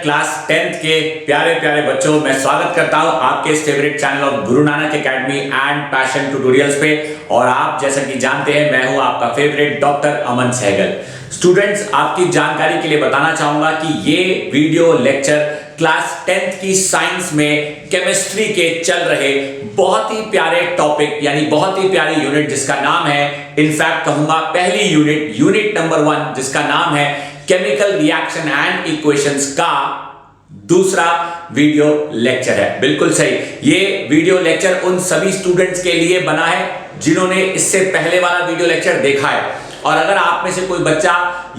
Class 10th के प्यारे प्यारे बच्चों, मैं स्वागत करता हूं आपके इस favourite channel of Guru Nanak academy and passion tutorials पे। और आप जैसा कि जानते हैं, मैं हूं आपका फेवरेट डॉक्टर अमन सहगल। स्टूडेंट्स, आपकी जानकारी के लिए बताना चाहूंगा कि ये वीडियो लेक्चर क्लास 10th की साइंस में केमिस्ट्री के चल रहे बहुत ही प्यारे टॉपिक यानी बहुत ही प्यारी यूनिट जिसका नाम है, इनफैक्ट कहूंगा पहली यूनिट नंबर 1 जिसका नाम है केमिकल रिएक्शन एंड इक्वेशंस का दूसरा वीडियो लेक्चर है। बिल्कुल सही, ये वीडियो लेक्चर उन सभी स्टूडेंट्स के लिए बना है जिन्होंने इससे पहले वाला वीडियो लेक्चर देखा है। और अगर आप में से कोई बच्चा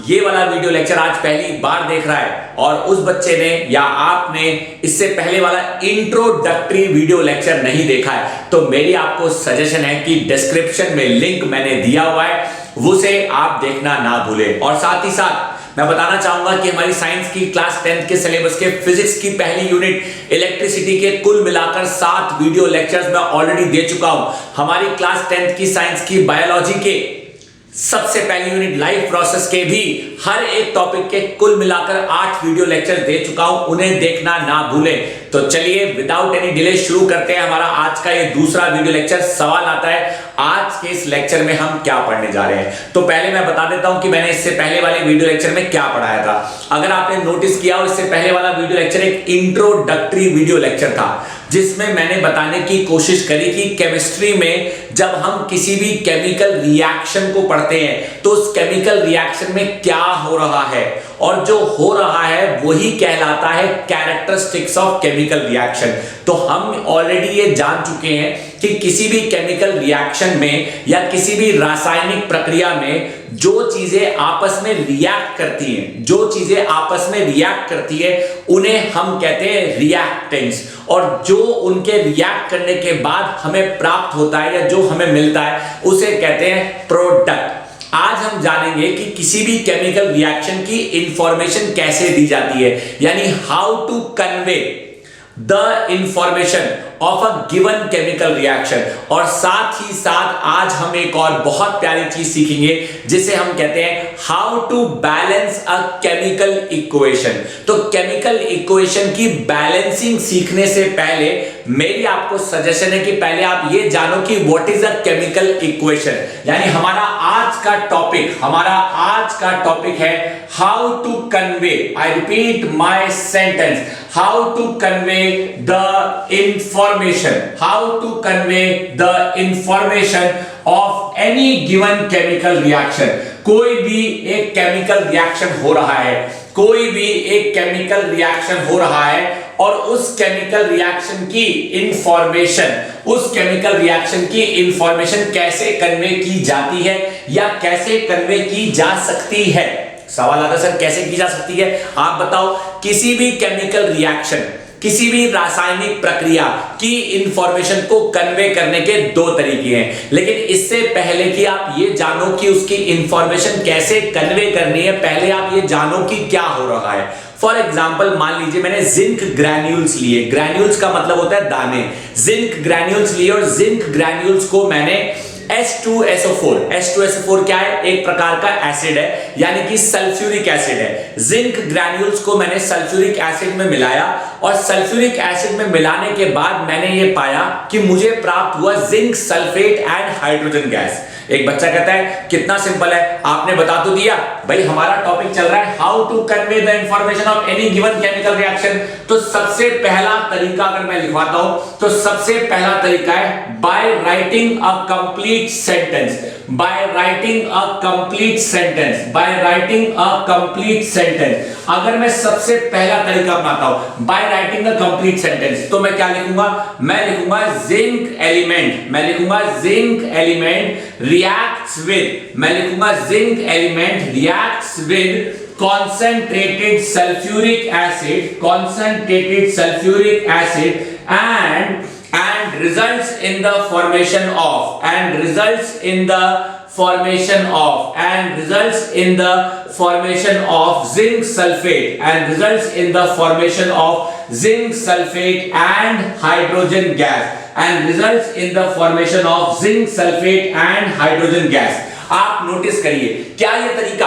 ये वाला वीडियो लेक्चर आज पहली बार देख रहा है और उस बच्चे ने या आपने इससे पहले वाला इंट्रोडक्टरी वीडियो लेक्चर नहीं देखा है, तो मेरी आपको सजेशन है कि डिस्क्रिप्शन में लिंक मैंने दिया हुआ है, उसे आप देखना ना भूलें। और साथ ही साथ मैं बताना चाहूंगा कि हमारी साइंस की क्लास 10th के सिलेबस के फिजिक्स की पहली यूनिट इलेक्ट्रिसिटी के कुल मिलाकर 7 वीडियो लेक्चर्स मैं ऑलरेडी दे चुका हूं। हमारी क्लास 10th की साइंस की बायोलॉजी के सबसे पहली यूनिट लाइफ प्रोसेस के भी हर एक टॉपिक के कुल मिलाकर 8 वीडियो लेक्चर दे चुका हूं, उन्हें देखना ना भूलें। तो चलिए विदाउट एनी डिले शुरू करते हैं हमारा आज का ये दूसरा वीडियो लेक्चर। सवाल आता है आज के इस लेक्चर में हम क्या पढ़ने जा रहे हैं। तो पहले मैं बता देता हूं कि मैंने इससे पहले वाले वीडियो लेक्चर में क्या पढ़ाया था। अगर आपने नोटिस किया हो, इससे पहले वाला वीडियो लेक्चर एक इंट्रोडक्टरी वीडियो लेक्चर था जिसमें मैंने बताने की कोशिश करी कि केमिस्ट्री में जब हम किसी भी केमिकल रिएक्शन को पढ़ते हैं तो उस केमिकल रिएक्शन में क्या हो रहा है, और जो हो रहा है वही कहलाता है कैरेक्टरिस्टिक्स ऑफ केमिकल रिएक्शन। तो हम ऑलरेडी ये जान चुके हैं कि किसी भी केमिकल रिएक्शन में या किसी भी रासायनिक प्रक्रिया में जो चीजें आपस में रिएक्ट करती है उन्हें हम कहते हैं रिएक्टेंट्स, और जो उनके रिएक्ट करने के बाद हमें प्राप्त होता है या जो हमें मिलता है उसे कहते हैं प्रोडक्ट। आज हम जानेंगे कि किसी भी केमिकल रिएक्शन की इंफॉर्मेशन कैसे दी जाती है, यानी how to convey the information of a given chemical reaction. और साथ ही साथ आज हम एक और बहुत प्यारी चीज सीखेंगे जिसे हम कहते हैं how to balance a chemical equation. तो केमिकल इक्वेशन की बैलेंसिंग सीखने से पहले मेरी आपको सजेशन है कि पहले आप ये जानो कि what is a chemical equation. यानी हमारा आज का टॉपिक है how to convey, I repeat my sentence, how to convey the information of any given chemical reaction. कोई भी एक केमिकल रिएक्शन हो रहा है और उस केमिकल रिएक्शन की इंफॉर्मेशन कैसे कन्वे की जाती है या कैसे कन्वे की जा सकती है। सवाल आता है सर कैसे की जा सकती है, आप बताओ। किसी भी केमिकल रिएक्शन, किसी भी रासायनिक प्रक्रिया की इंफॉर्मेशन को कन्वे करने के 2 तरीके हैं, लेकिन इससे पहले कि आप ये जानो कि उसकी इंफॉर्मेशन कैसे कन्वे करनी है, पहले आप ये जानो कि क्या हो रहा है। फॉर एग्जाम्पल मान लीजिए मैंने जिंक ग्रैन्यूल्स लिए, ग्रैन्यूल्स का मतलब होता है दाने, जिंक ग्रैन्यूल्स लिए और जिंक ग्रैन्यूल्स को मैंने H2SO4 क्या है, एक प्रकार का एसिड है, यानी कि सल्फ्यूरिक एसिड है। जिंक ग्रैन्यूल्स को मैंने सल्फ्यूरिक एसिड में मिलाया और सल्फ्यूरिक एसिड में मिलाने के बाद मैंने ये पाया कि मुझे प्राप्त हुआ zinc sulphate and hydrogen gas. एक बच्चा कहता है कितना सिंपल है, आपने बता तो दिया। भाई हमारा टॉपिक चल रहा है how to convey the information of any given chemical reaction. तो सबसे पहला तरीका अगर मैं लिखवाता हूं तो सबसे पहला तरीका है bye writing a complete sentence. अगर मैं सबसे पहला तरीका अपनाता हूं by writing the complete sentence, तो मैं क्या लिखूंगा, मैं लिखूंगा zinc element reacts with concentrated sulfuric acid and results in the formation of zinc sulfate and hydrogen gas। आप नोटिस करिए क्या ये तरीका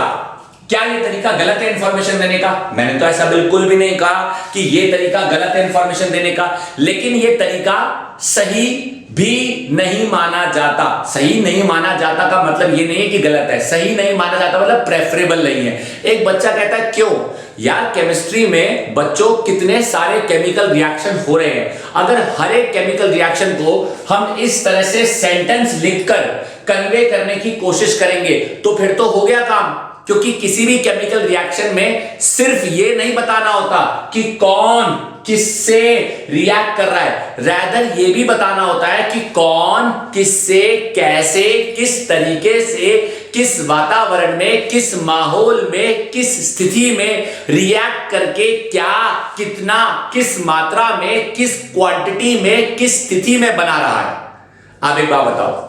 क्या ये तरीका गलत है इंफॉर्मेशन देने का? मैंने तो ऐसा बिल्कुल भी नहीं कहा कि ये तरीका गलत है इंफॉर्मेशन देने का, लेकिन ये तरीका सही भी नहीं माना जाता। सही नहीं माना जाता का मतलब ये नहीं है कि गलत है, सही नहीं माना जाता मतलब प्रेफरेबल नहीं है। एक बच्चा कहता है क्यों यार, केमिस्ट्री में बच्चों कितने सारे केमिकल रिएक्शन हो रहे हैं, अगर हर एक केमिकल रिएक्शन को हम इस तरह से सेंटेंस लिखकर कन्वे करने की कोशिश करेंगे तो फिर तो हो गया काम। क्योंकि किसी भी केमिकल रिएक्शन में सिर्फ ये नहीं बताना होता कि कौन किससे रिएक्ट कर रहा है, रैदर ये भी बताना होता है कि कौन किससे कैसे किस तरीके से किस वातावरण में किस माहौल में किस स्थिति में रिएक्ट करके क्या कितना किस मात्रा में किस क्वांटिटी में किस स्थिति में बना रहा है। आप एक बात बताओ,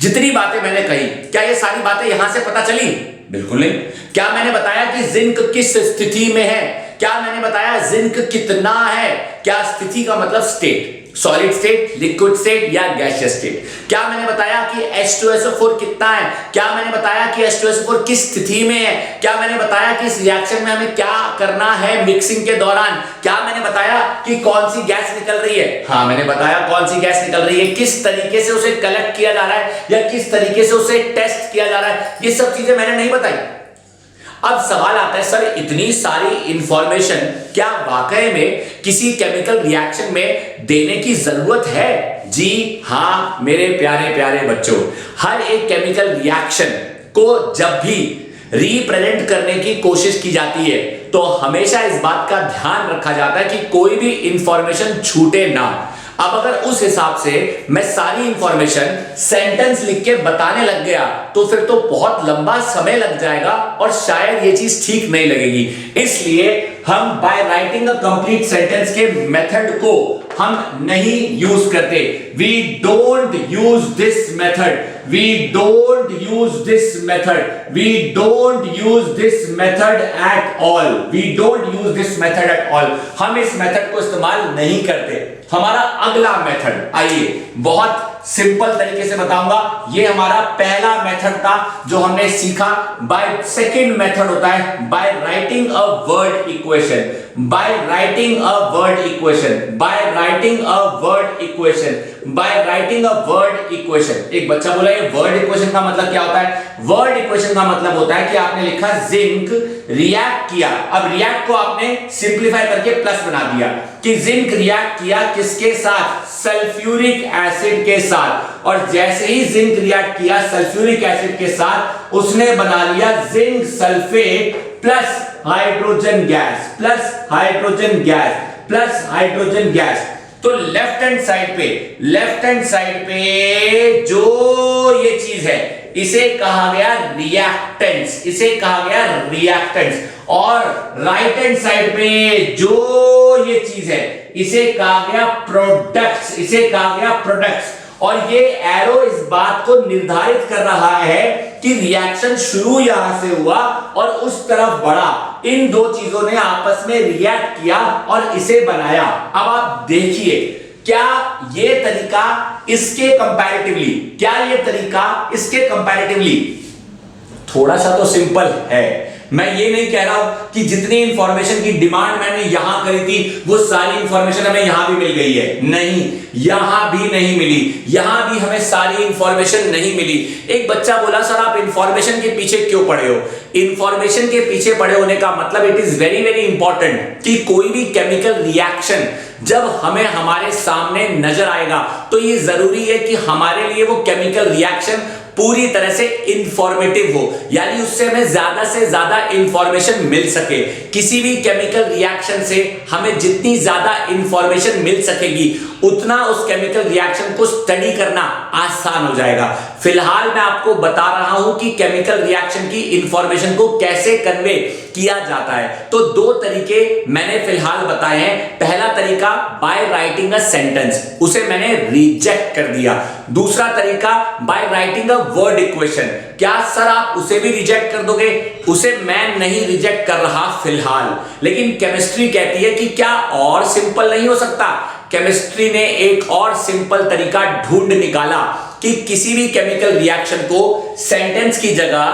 जितनी बातें मैंने कही क्या ये सारी बातें यहां से पता चली? बिल्कुल नहीं। क्या मैंने बताया कि जिंक किस स्थिति में है? क्या मैंने बताया जिंक कितना है? क्या स्थिति का मतलब state, solid state, liquid state या गैसियस स्टेट। क्या मैंने बताया कि H2SO4 कितना है? क्या मैंने बताया कि H2SO4 किस स्थिति में है? क्या मैंने बताया कि इस रिएक्शन में हमें क्या करना है मिक्सिंग के दौरान? क्या मैंने बताया कि कौन सी गैस निकल रही है? हाँ मैंने बताया कौन सी गैस निकल रही है, किस तरीके से उसे कलेक्ट किया जा रहा है या किस तरीके से उसे टेस्ट किया जा रहा है, ये सब चीजें मैंने नहीं बताई। अब सवाल आता है सर इतनी सारी इंफॉर्मेशन क्या वाकई में किसी केमिकल रिएक्शन में देने की जरूरत है? जी हां मेरे प्यारे प्यारे बच्चों, हर एक केमिकल रिएक्शन को जब भी रिप्रेजेंट करने की कोशिश की जाती है तो हमेशा इस बात का ध्यान रखा जाता है कि कोई भी इंफॉर्मेशन छूटे ना। अब अगर उस हिसाब से मैं सारी इंफॉर्मेशन सेंटेंस लिख के बताने लग गया तो फिर तो बहुत लंबा समय लग जाएगा और शायद ये चीज ठीक नहीं लगेगी। इसलिए हम by writing a complete sentence के मेथड को हम नहीं यूज करते। We don't use this method, we don't use this method, we don't use this method at all, we don't use this method at all. हम इस method को इस्तेमाल नहीं करते। हमारा अगला मेथड, आइए बहुत सिंपल तरीके से बताऊंगा। ये हमारा पहला मेथड था जो हमने सीखा। बाय सेकंड मेथड होता है bye writing a word equation, bye writing a word equation, bye writing a word equation, bye writing a word equation. एक बच्चा बोला ये वर्ड इक्वेशन का मतलब क्या होता है? वर्ड इक्वेशन का मतलब होता है कि आपने लिखा जिंक रिएक्ट किया, अब रिएक्ट को आपने सिंप्लीफाई करके प्लस बना दिया कि जिंक रिएक्ट किया किसके साथ? सल्फ्यूरिक एसिड के साथ। और जैसे ही जिंक रिएक्ट किया सल्फ्यूरिक एसिड के साथ उसने बना लिया zinc sulphate plus hydrogen gas, plus hydrogen gas, plus hydrogen gas. तो लेफ्ट हैंड साइड पे जो ये चीज है इसे कहा गया रिएक्टेंट्स, इसे कहा गया रिएक्टेंट्स। और राइट हैंड साइड पे जो ये चीज है इसे कहा गया प्रोडक्ट्स, इसे कहा गया प्रोडक्ट्स। और ये एरो इस बात को निर्धारित कर रहा है कि रिएक्शन शुरू यहां से हुआ और उस तरफ बढ़ा, इन दो चीजों ने आपस में रिएक्ट किया और इसे बनाया। अब आप देखिए क्या ये तरीका इसके कंपैरेटिवली, क्या ये तरीका इसके कंपैरेटिवली थोड़ा सा तो सिंपल है। मैं ये नहीं कह रहा हूं कि जितनी इंफॉर्मेशन की डिमांड मैंने यहां करी थी वो सारी इंफॉर्मेशन हमें यहां भी मिल गई है, नहीं, यहां भी नहीं मिली, यहां भी हमें सारी इंफॉर्मेशन नहीं मिली। एक बच्चा बोला सर आप इंफॉर्मेशन के पीछे क्यों पड़े हो? इंफॉर्मेशन के पीछे पड़े होने का मतलब it is very very important कि कोई भी केमिकल रिएक्शन जब हमें हमारे सामने नजर आएगा तो ये जरूरी है कि हमारे लिए वो केमिकल रिएक्शन पूरी तरह से इंफॉर्मेटिव हो, यानी उससे हमें ज्यादा से ज्यादा इंफॉर्मेशन मिल सके। किसी भी केमिकल रिएक्शन से हमें जितनी ज्यादा इंफॉर्मेशन मिल सकेगी उतना उस केमिकल रिएक्शन को स्टडी करना आसान हो जाएगा। फिलहाल मैं आपको बता रहा हूं कि केमिकल रिएक्शन की इंफॉर्मेशन को कैसे कन्वे किया जाता है। तो दो तरीके मैंने फिलहाल बताए हैं। पहला तरीका बाय राइटिंग अ सेंटेंस, उसे मैंने रिजेक्ट कर दिया। दूसरा तरीका bye writing a word equation, क्या सर आप उसे भी रिजेक्ट कर दोगे? उसे मैं नहीं रिजेक्ट कर रहा फिलहाल, लेकिन केमिस्ट्री कहती है कि क्या और सिंपल नहीं हो सकता? केमिस्ट्री ने एक और सिंपल तरीका ढूंढ निकाला कि किसी भी केमिकल रिएक्शन को सेंटेंस की जगह,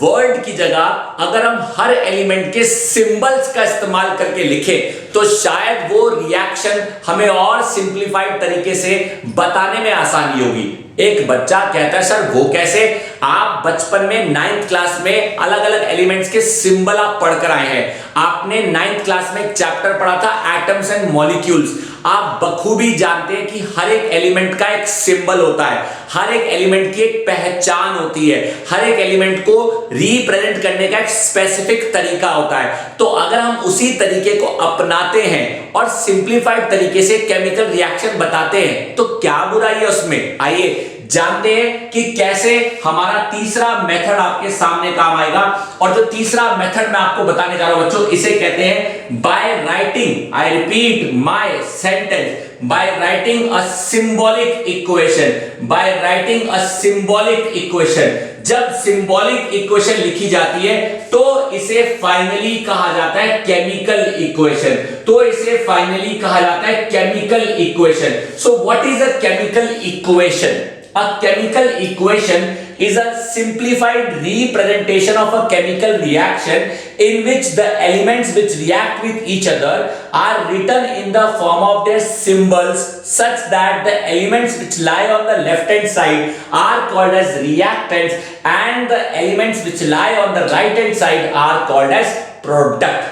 वर्ड की जगह अगर हम हर एलिमेंट के सिंबल्स का इस्तेमाल करके लिखें तो शायद वो रिएक्शन हमें और सिंपलीफाइड तरीके से बताने में आसानी होगी। एक बच्चा कहता है सर वो कैसे? आप बचपन में 9th क्लास में अलग अलग एलिमेंट्स के सिंबल आप पढ़कर आए हैं। आपने 9th क्लास में एक चैप्टर पढ़ा था एटम्स एंड मॉलिक्यूल्स। आप बखूबी जानते हैं कि हर एक एलिमेंट का एक सिंबल होता है, हर एक एलिमेंट की एक पहचान होती है, हर एक एलिमेंट को रिप्रेजेंट करने का एक स्पेसिफिक तरीका होता है। तो अगर हम उसी तरीके को अपनाते हैं और सिंपलीफाइड तरीके से केमिकल रिएक्शन बताते हैं तो क्या बुराई है उसमें? आइए जानते हैं कि कैसे हमारा तीसरा मेथड आपके सामने काम आएगा। और जो तीसरा मेथड मैं आपको बताने जा रहा हूं बच्चों, इसे कहते हैं by writing, I repeat my sentence, bye writing a symbolic equation, bye writing a symbolic equation. जब सिंबॉलिक इक्वेशन लिखी जाती है तो इसे फाइनली कहा जाता है केमिकल इक्वेशन, तो इसे फाइनली कहा जाता है chemical equation. So what is a chemical equation? A chemical equation is a simplified representation of a chemical reaction in which the elements which react with each other are written in the form of their symbols such that the elements which lie on the left hand side are called as reactants and the elements which lie on the right hand side are called as product।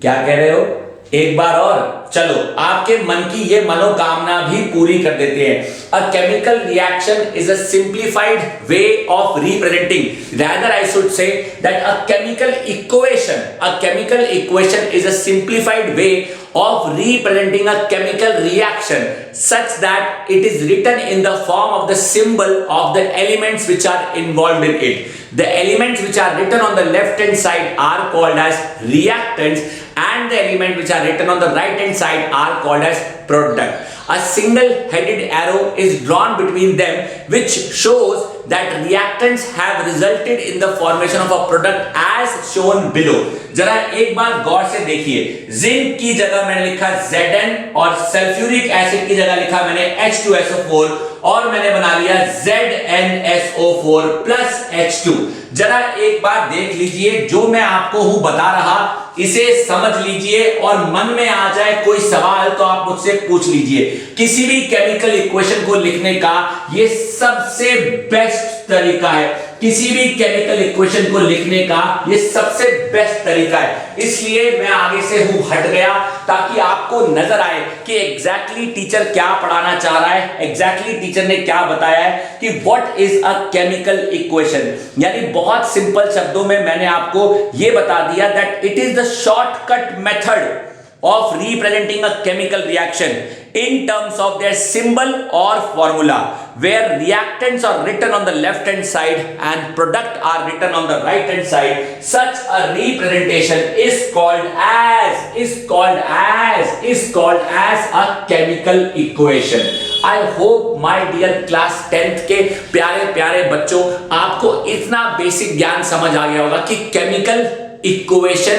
क्या कह रहे हो? एक बार और चलो आपके मन की ये मनोकामना भी पूरी कर देते हैं। A chemical reaction is a simplified way of representing. Rather, I should say that a chemical equation is a simplified way of representing a chemical reaction such that it is written in the form of the symbol of the elements which are involved in it. The elements which are written on the left hand side are called as reactants and the element which are written on the right hand side are called as product. A single headed arrow is drawn between them which shows that reactants have resulted in the formation of a product as shown below। जरा एक बार गौर से देखिए, zinc की जगह मैंने लिखा Zn और sulphuric acid की जगह लिखा मैंने H2SO4 और मैंने बना लिया ZnSO4 प्लस H2। जरा एक बार देख लीजिए, जो मैं आपको हूं बता रहा इसे समझ लीजिए और मन में आ जाए कोई सवाल तो आप मुझसे पूछ लीजिए। किसी भी केमिकल इक्वेशन को लिखने का ये सबसे बेस्ट तरीका है, किसी भी केमिकल इक्वेशन को लिखने का ये सबसे बेस्ट तरीका है। इसलिए मैं आगे से हूं हट गया ताकि आपको नजर आए कि एग्जैक्टली टीचर क्या पढ़ाना चाह रहा है, एग्जैक्टली टीचर ने क्या बताया है कि what is a chemical equation. यानी बहुत सिंपल शब्दों में मैंने आपको ये बता दिया that it is the shortcut method of representing a chemical reaction in terms of their symbol or formula, where reactants are written on the left hand side and product are written on the right hand side. Such a representation is called as a chemical equation. I hope my dear class 10th के प्यारे प्यारे बच्चों आपको इतना basic ज्ञान समझ आ गया होगा कि केमिकल इक्वेशन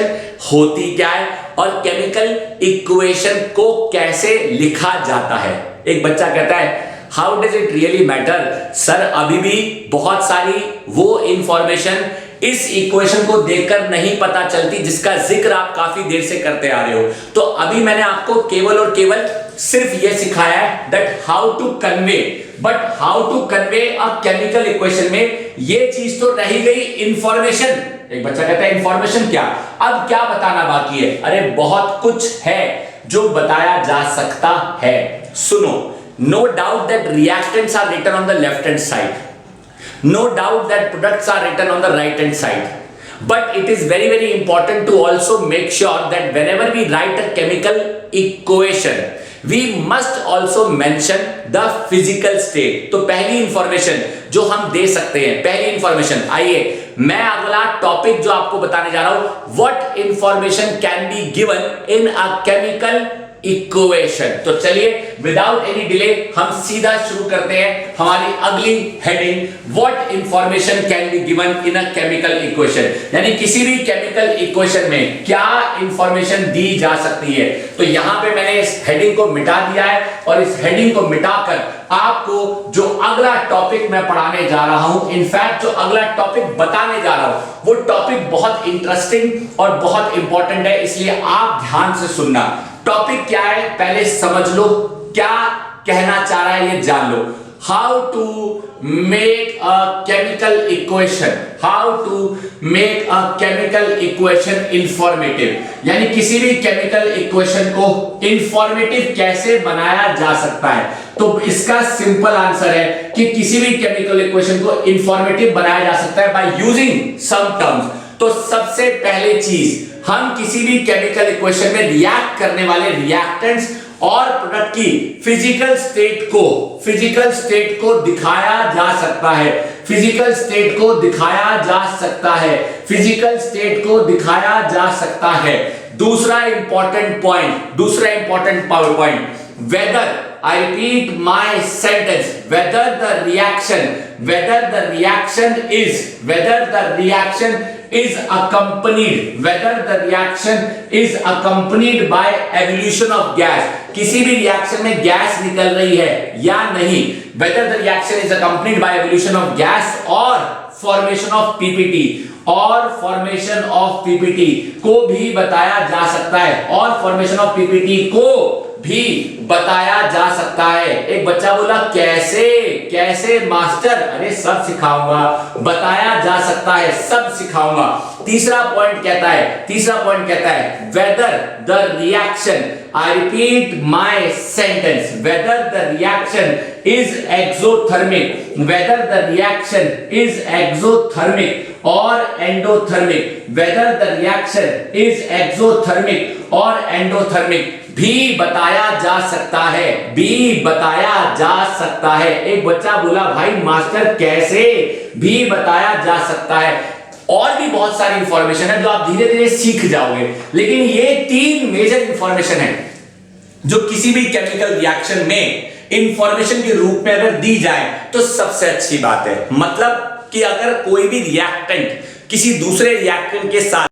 होती क्या है और केमिकल इक्वेशन को कैसे लिखा जाता है। एक बच्चा कहता है how does it really matter? Sir अभी भी बहुत सारी वो इंफॉर्मेशन इस इक्वेशन को देखकर नहीं पता चलती जिसका जिक्र आप काफी देर से करते आ रहे हो। तो अभी मैंने आपको केवल और केवल सिर्फ ये सिखाया है that how to convey, but how to convey a chemical equation में ये चीज तो रही गई इंफॉर्मेशन। एक बच्चा कहता है इंफॉर्मेशन क्या, अब क्या बताना बाकी है? अरे बहुत कुछ है जो बताया जा सकता है। सुनो, no doubt that reactants are written on the left hand side, no doubt that products are written on the right hand side, but it is very very important to also make sure that whenever we write a chemical equation we must also mention the physical state। तो पहली information जो हम दे सकते हैं, पहली information, आइए मैं अगला टॉपिक जो आपको बताने जा रहा हूं, what information can be given in a chemical equation. तो चलिए विदाउट एनी डिले हम सीधा शुरू करते हैं हमारी अगली heading, what information can be given in a chemical equation. यानी किसी भी केमिकल इक्वेशन में क्या इंफॉर्मेशन दी जा सकती है। तो यहां पे मैंने इस हेडिंग को मिटा दिया है और इस हेडिंग को मिटाकर आपको जो अगला टॉपिक मैं पढ़ाने जा रहा हूं, इनफैक्ट जो अगला टॉपिक बताने जा रहा हूं, वो टॉपिक बहुत इंटरेस्टिंग और बहुत इंपॉर्टेंट है, इसलिए आप ध्यान से सुनना। टॉपिक क्या है पहले समझ लो, क्या कहना चाह रहा है ये जान लो। How to make a chemical equation, how to make a chemical equation informative, यानी किसी भी केमिकल इक्वेशन को इंफॉर्मेटिव कैसे बनाया जा सकता है। तो इसका सिंपल आंसर है कि किसी भी केमिकल इक्वेशन को इंफॉर्मेटिव बनाया जा सकता है बाय यूजिंग सम टर्म्स। तो सबसे पहली चीज, हम किसी भी केमिकल इक्वेशन में रिएक्ट करने वाले रिएक्टेंट्स और प्रोडक्ट की फिजिकल स्टेट को दिखाया जा सकता है, फिजिकल स्टेट को दिखाया जा सकता है, फिजिकल स्टेट को दिखाया जा सकता है। दूसरा important point, whether, I repeat my sentence, whether the reaction is accompanied by evolution of gas, किसी भी रिएक्शन में गैस निकल रही है या नहीं, whether the reaction is accompanied by evolution of gas or formation of PPT, और formation of PPT को भी बताया जा सकता है, और फॉर्मेशन ऑफ पीपीटी को भी बताया जा सकता है। एक बच्चा बोला कैसे मास्टर, अरे सब सिखाऊंगा, बताया जा सकता है, सब सिखाऊंगा। तीसरा पॉइंट कहता है whether the reaction, I repeat my sentence, whether the reaction is exothermic, whether the reaction is exothermic or endothermic, whether the reaction is exothermic or endothermic भी बताया जा सकता है, एक बच्चा बोला भाई मास्टर कैसे भी बताया जा सकता है। और भी बहुत सारी इंफॉर्मेशन है जो आप धीरे धीरे सीख जाओगे, लेकिन ये 3 मेजर इंफॉर्मेशन है जो किसी भी केमिकल रिएक्शन में इंफॉर्मेशन के रूप में अगर दी जाए तो सबसे अच्छी बात है। मतलब कि अगर कोई भी रिएक्टेंट किसी दूसरे रिएक्टेंट के साथ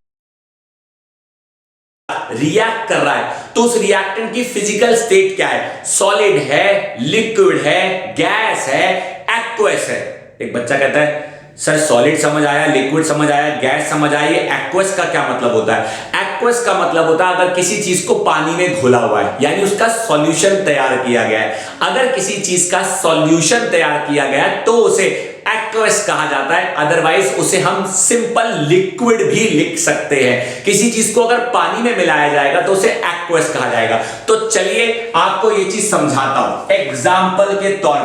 रिएक्ट कर रहा है तो उस रिएक्टेंट की फिजिकल स्टेट क्या है, सॉलिड है, लिक्विड है, गैस है, एक्वस है। एक बच्चा कहता है सर सॉलिड समझ आया, लिक्विड समझ आया, गैस समझ आया, ये एक्वस का क्या मतलब होता है? एक्वस का मतलब होता है अगर किसी चीज को पानी में घोला हुआ है, यानी उसका सॉल्यूशन तैयार किया गया है। अगर किसी चीज का सॉल्यूशन तैयार किया गया है तो उसे एक्वस कहा जाता है, अदरवाइज उसे हम सिंपल लिक्विड भी लिख सकते हैं। किसी चीज को अगर पानी में मिलाया जाएगा तो उसे एक्वस कहा जाएगा। तो चलिए आपको ये चीज समझाता हूं एग्जाम्पल के तौर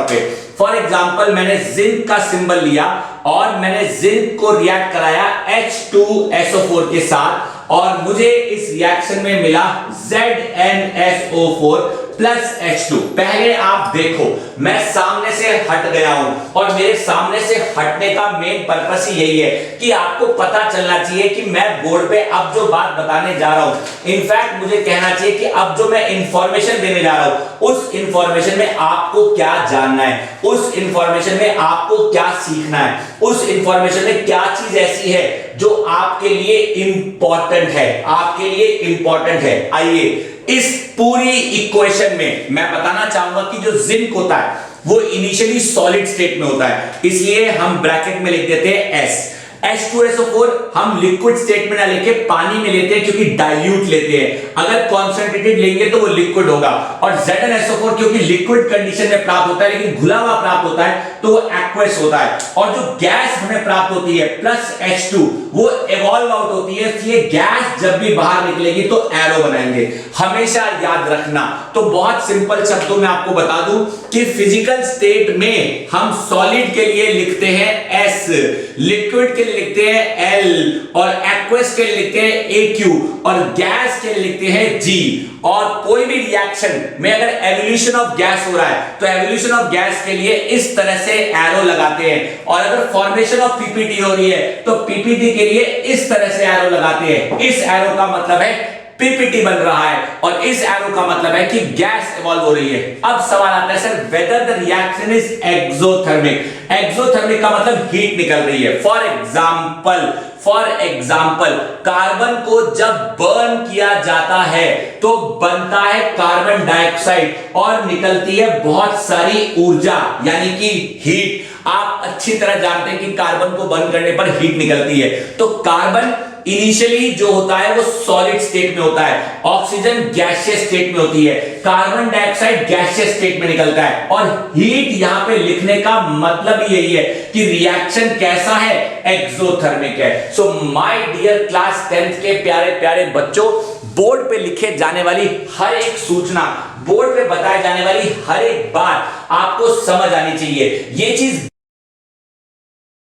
पे। फॉर एग्जाम्पल मैंने जिंक का सिंबल लिया और मैंने जिंक को रिएक्ट कराया H2SO4 के साथ और मुझे इस रिएक्शन में मिला ZnSO4 प्लस H2। पहले आप देखो मैं सामने से हट गया हूं और मेरे सामने से हटने का मेन पर्पस ही यही है कि आपको पता चलना चाहिए कि मैं बोर्ड पे अब जो बात बताने जा रहा हूं, इनफैक्ट मुझे कहना चाहिए कि अब जो मैं इंफॉर्मेशन देने जा रहा हूं उस इंफॉर्मेशन में आपको क्या जानना है, उस इंफॉर्मेशन में आपको क्या सीखना है, उस इंफॉर्मेशन में क्या चीज ऐसी है जो आपके लिए इंपॉर्टेंट है, आइए इस पूरी इक्वेशन में मैं बताना चाहूंगा कि जो जिंक होता है वो इनिशियली सॉलिड स्टेट में होता है, इसलिए हम ब्रैकेट में लिख देते हैं S। H2SO4 हम लिक्विड स्टेट में ना लेके पानी में लेते हैं क्योंकि डाइल्यूट लेते हैं, अगर कॉन्सेंट्रेटेड लेंगे तो वो लिक्विड होगा। और ZnSO4 क्योंकि लिक्विड कंडीशन में प्राप्त होता है लेकिन घुला हुआ प्राप्त होता है तो वो एक्वस होता है। और जो गैस हमें प्राप्त होती है प्लस H2 वो इवॉल्व आउट होती है, इसलिए गैस जब भी बाहर निकलेगी तो एरो बनाएंगे, हमेशा याद रखना। तो बहुत सिंपल शब्दों में आपको बता दूं कि फिजिकल स्टेट में हम सॉलिड के लिए लिखते हैं S, लिक्विड के लिए लिखते हैं L और एक्वस के लिए लिखते हैं AQ और गैस के लिए लिखते हैं G। और कोई भी रिएक्शन में अगर एवोल्यूशन ऑफ गैस हो रहा है तो एवोल्यूशन ऑफ गैस के लिए इस तरह से एरो लगाते हैं, और अगर फॉर्मेशन ऑफ पीपीटी हो रही है तो पीपीटी के लिए इस तरह से एरो लगाते हैं। इस एरो का मतलब है पीपीटी बन रहा है, और इस एरो का मतलब है कि गैस इवॉल्व हो रही है। अब सवाल आता है sir whether the reaction is exothermic. Exothermic का मतलब हीट निकल रही है। फॉर एग्जाम्पल कार्बन को जब बर्न किया जाता है तो बनता है कार्बन डाइऑक्साइड और निकलती है बहुत सारी ऊर्जा यानी कि हीट। आप अच्छी तरह जानते हैं कि कार्बन को बर्न करने पर हीट निकलती है। तो कार्बन इनिशियली जो होता है वो सॉलिड स्टेट में होता है, ऑक्सीजन गैसियस स्टेट में होती है, कार्बन डाइऑक्साइड गैसियस स्टेट में निकलता है। और हीट यहां पे लिखने का मतलब यही है कि रिएक्शन कैसा है, एक्सोथर्मिक है। So my dear class 10th के प्यारे प्यारे बच्चों, बोर्ड पे लिखे जाने वाली हर एक सूचना, बोर्ड पे बताई जाने वाली हर एक बात आपको समझ आनी चाहिए।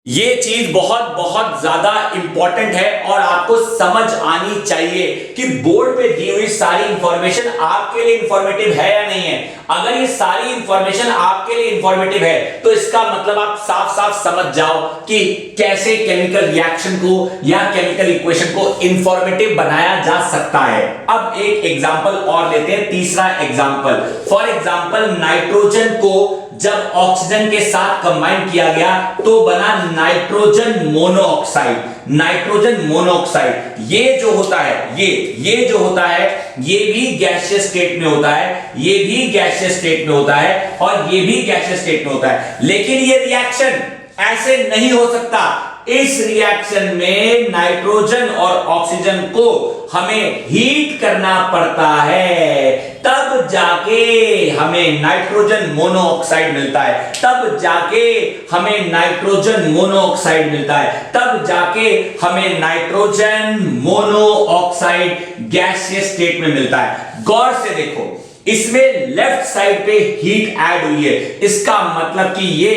ये चीज बहुत बहुत ज्यादा इंपॉर्टेंट है और आपको समझ आनी चाहिए कि बोर्ड पे दी हुई सारी इंफॉर्मेशन आपके लिए इंफॉर्मेटिव है या नहीं है। अगर ये सारी इंफॉर्मेशन आपके लिए इंफॉर्मेटिव है तो इसका मतलब आप साफ साफ समझ जाओ कि कैसे केमिकल रिएक्शन को या केमिकल इक्वेशन को इंफॉर्मेटिव बनाया जा सकता है। अब एक एग्जांपल और लेते हैं, तीसरा एग्जांपल। फॉर एग्जांपल नाइट्रोजन को जब ऑक्सीजन के साथ कंबाइन किया गया तो बना नाइट्रोजन मोनोऑक्साइड। नाइट्रोजन मोनोऑक्साइड ये जो होता है ये जो होता है ये भी गैसियस स्टेट में होता है, ये भी गैसियस स्टेट में होता है और ये भी गैसियस स्टेट में होता है। लेकिन ये रिएक्शन ऐसे नहीं हो सकता। इस रिएक्शन में नाइट्रोजन और ऑक्सीजन को हमें हीट करना पड़ता है, तब जाके हमें नाइट्रोजन मोनोऑक्साइड मिलता है, तब जाके हमें नाइट्रोजन मोनोऑक्साइड मिलता है, तब जाके हमें नाइट्रोजन मोनोऑक्साइड गैसियस स्टेट में मिलता है। गौर से देखो, इसमें लेफ्ट साइड पे हीट ऐड हुई है, इसका मतलब कि ये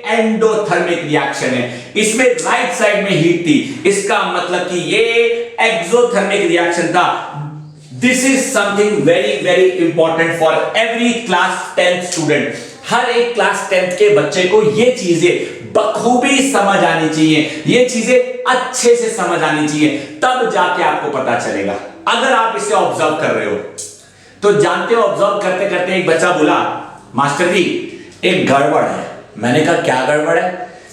एंडोथर्मिक रिएक्शन है। इसमें राइट साइड में हीट थी, इसका मतलब कि ये एक्सोथर्मिक रिएक्शन था। This is something very very important for every class 10th student. हर एक क्लास 10th के बच्चे को ये चीजें बखूबी समझ आनी चाहिए, ये चीजें अच्छे से समझ आनी चाहिए, तब जाके आपको पता चलेगा। अगर आप इसे ऑब्जर्व कर रहे हो तो जानते हो, ऑब्जर्व करते करते एक बच्चा बोला मास्टर जी एक गड़बड़ है। मैंने कहा क्या गड़बड़ है?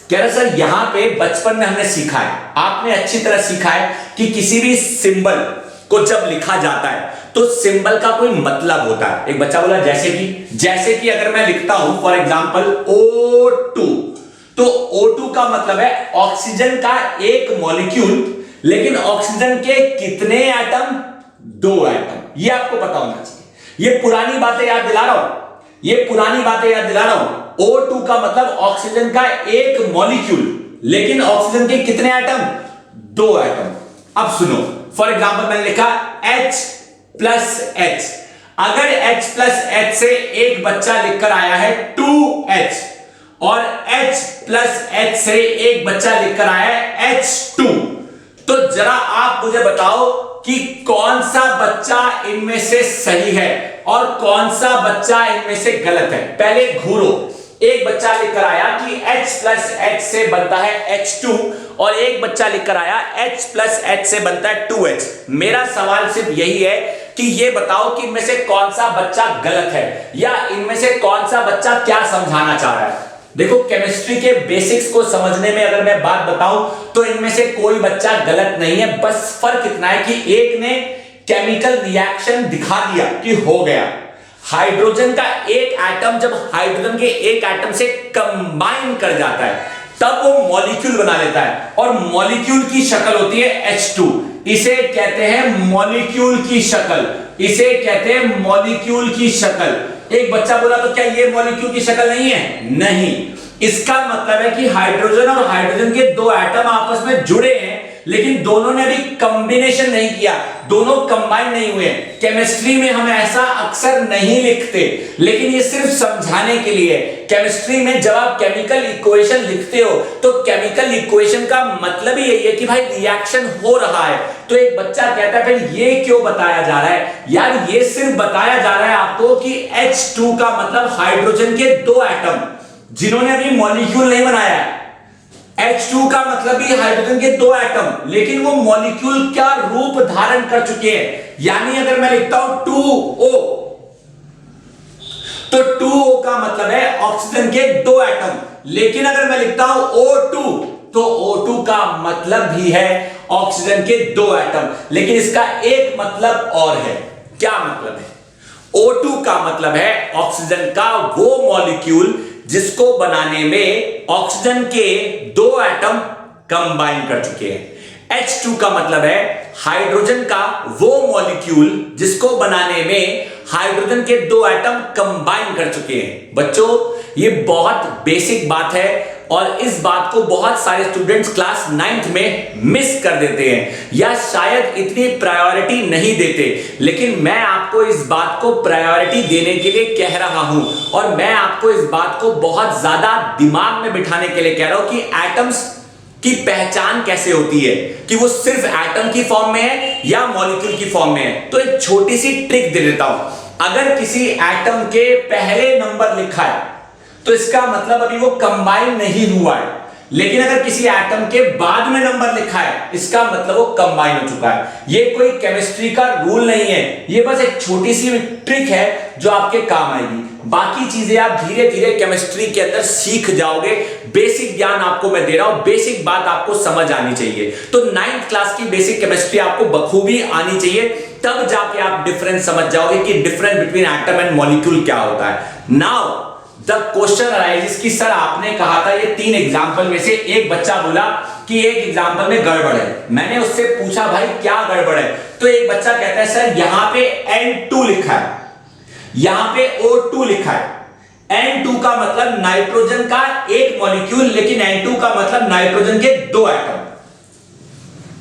कह रहा सर यहां पे बचपन में हमने सीखा है, आपने अच्छी तरह सीखा है कि किसी भी सिंबल को जब लिखा जाता है तो सिंबल का कोई मतलब होता है। एक बच्चा बोला जैसे कि अगर मैं लिखता हूं फॉर एग्जांपल O2, तो O2 का मतलब है ऑक्सीजन का एक मॉलिक्यूल, लेकिन ऑक्सीजन के कितने एटम? 2 एटम। ये आपको पता होना चाहिए। ये पुरानी बातें याद दिला रहा हूं, O2 का मतलब ऑक्सीजन का एक मॉलिक्यूल, लेकिन ऑक्सीजन के कितने एटम? 2 एटम। अब सुनो, फॉर एग्जांपल मैंने लिखा H+H। अगर H+H से एक बच्चा लिखकर आया है 2H और H+H से एक बच्चा लिखकर आया है H2, तो जरा आप मुझे बताओ कि कौन सा बच्चा इनमें से सही है और कौन सा बच्चा इनमें से गलत है। पहले घूरो, एक बच्चा लिखकर आया कि H+H से बनता है H2 और एक बच्चा लिखकर आया H+H से बनता है 2H। मेरा सवाल सिर्फ यही है कि ये बताओ कि इनमें से कौन सा बच्चा गलत है या इनमें से कौन सा बच्चा क्या समझाना चाह रहा है। देखो, केमिस्ट्री के बेसिक्स को समझने में अगर मैं बात बताऊं तो इनमें से कोई बच्चा गलत नहीं है। बस फर्क इतना है कि एक ने केमिकल रिएक्शन दिखा दिया कि हो गया। हाइड्रोजन का एक एटम जब हाइड्रोजन के एक एटम से कंबाइन कर जाता है तब वो मॉलिक्यूल बना लेता है और मॉलिक्यूल की शक्ल होती है H2। इसे कहते हैं मॉलिक्यूल की शक्ल, इसे कहते हैं मॉलिक्यूल की शक्ल। एक बच्चा बोला तो क्या ये मॉलिक्यूल की शक्ल नहीं है? नहीं। इसका मतलब है कि हाइड्रोजन और हाइड्रोजन के 2 एटम आपस में जुड़े हैं, लेकिन दोनों ने अभी कॉम्बिनेशन नहीं किया, दोनों कंबाइन नहीं हुए। केमिस्ट्री में हम ऐसा अक्सर नहीं लिखते, लेकिन ये सिर्फ समझाने के लिए। केमिस्ट्री में जब आप केमिकल इक्वेशन लिखते हो तो केमिकल इक्वेशन का मतलब ही यही है कि भाई रिएक्शन हो रहा है। तो एक बच्चा कहता है फिर ये क्यों बताया जा रहा है? यार ये सिर्फ बताया जा रहा है आपको कि H2 का मतलब हाइड्रोजन के 2 एटम जिन्होंने अभी मॉलिक्यूल नहीं बनाया है। H2 का मतलब भी हाइड्रोजन के दो एटम, लेकिन वो मॉलिक्यूल क्या रूप धारण कर चुके हैं। यानी अगर मैं लिखता हूं 2O, तो 2O का मतलब है ऑक्सीजन के दो एटम, लेकिन अगर मैं लिखता हूं O2, तो O2 का मतलब भी है ऑक्सीजन के दो एटम, लेकिन इसका एक मतलब और है। क्या मतलब है? O2 का मतलब है ऑक्सीजन का वो मॉलिक्यूल जिसको बनाने में ऑक्सीजन के दो एटम कंबाइन कर चुके हैं। H2 का मतलब है हाइड्रोजन का वो मॉलिक्यूल जिसको बनाने में हाइड्रोजन के दो एटम कंबाइन कर चुके हैं। बच्चों, ये बहुत बेसिक बात है और इस बात को बहुत सारे स्टूडेंट्स क्लास 9th में मिस कर देते हैं या शायद इतनी प्रायोरिटी नहीं देते, लेकिन मैं आपको इस बात को प्रायोरिटी देने के लिए कह रहा हूं और मैं आपको इस बात को बहुत ज्यादा दिमाग में बिठाने के लिए कह रहा हूं कि एटम्स की पहचान कैसे होती है, कि वो सिर्फ एटम की फॉर्म में है या मॉलिक्यूल की फॉर्म में है। तो एक छोटी सी ट्रिक दे देता हूं। अगर किसी एटम के पहले नंबर लिखा है तो इसका मतलब अभी वो कंबाइन नहीं हुआ है, लेकिन अगर किसी एटम के बाद में नंबर लिखा है इसका मतलब वो कंबाइन हो चुका है। ये कोई केमिस्ट्री का रूल नहीं है, ये बस एक छोटी सी ट्रिक है जो आपके काम आएगी। बाकी चीजें आप धीरे धीरे केमिस्ट्री के अंदर सीख जाओगे। बेसिक ज्ञान आपको मैं दे रहा हूं, बेसिक बात आपको समझ आनी चाहिए। तो 9th क्लास की बेसिक केमिस्ट्री आपको बखूबी आनी चाहिए, तब जाके आप डिफरेंस समझ जाओगे कि difference between atom and molecule क्या होता है। नाउ द क्वेश्चन अराइजेस कि सर आपने कहा था ये 3 एग्जांपल में से एक बच्चा बोला कि एक एग्जांपल में गड़बड़ है। मैंने उससे पूछा भाई क्या गड़बड़ है, तो एक बच्चा कहता है सर यहां पे N2 लिखा है, यहां पे O2 लिखा है। N2 का मतलब नाइट्रोजन का एक मॉलिक्यूल, लेकिन N2 का मतलब नाइट्रोजन के दो एटम।